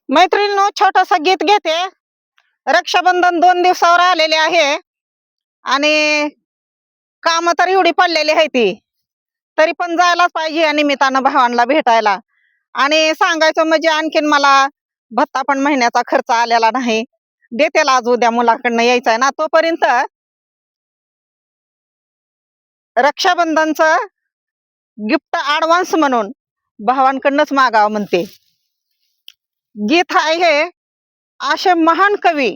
मैत्रिणींनो, छोटस गीत घेते. रक्षाबंधन 2 दिवसावर आलेले आहे आणि काम तर एवढी पडलेली आहे ती, तरी पण जायलाच पाहिजे या निमित्तानं भावांना भेटायला. आणि सांगायचं म्हणजे आणखीन मला भत्ता पण महिन्याचा खर्च आलेला नाही. देतेल आज उद्या मुलाकडनं यायचंय ना, तोपर्यंत रक्षाबंधनचं गिफ्ट ऍडव्हान्स म्हणून भावांकडनंच मागावं म्हणते. गीत आहे हे असे महान कवी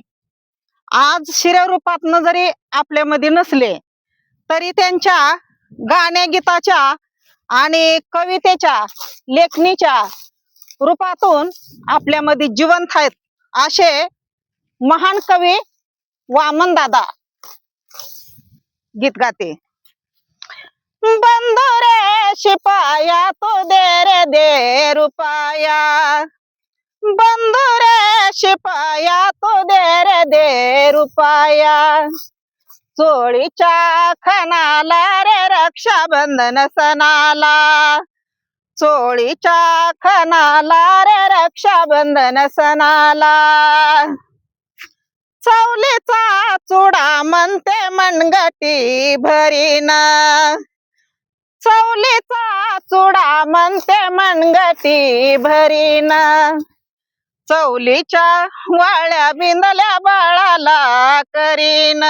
आज शिररूपातनं जरी आपल्यामध्ये नसले तरी त्यांच्या गाण्या गीताच्या आणि कवितेच्या लेखणीच्या रूपातून आपल्यामध्ये जिवंत आहेत असे महान कवी वामन दादा गीत गाते. बंधु रे शिपाया तो दे रे दे रुपया, बंधु रे शिपाया तो दे रे दे रुपया, चोळीच्या खणाला रे रक्षाबंधन सणाला, चोळीच्या खणाला रे रक्षाबंधन सणाला, चवलीचा चुडा म्हणते मनगटी भरीन, चवलीचा चुडा म्हणते मनगटी भरीन, चवलीच्या वाळ्या बिंदल्या बाळाला करीन.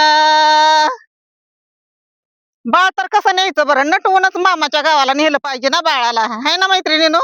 बाळ तर कसं न्यायचं बरं, नटवूनच मामाच्या गावाला नेलं पाहिजे ना बाळाला, है ना मैत्रिणीनो.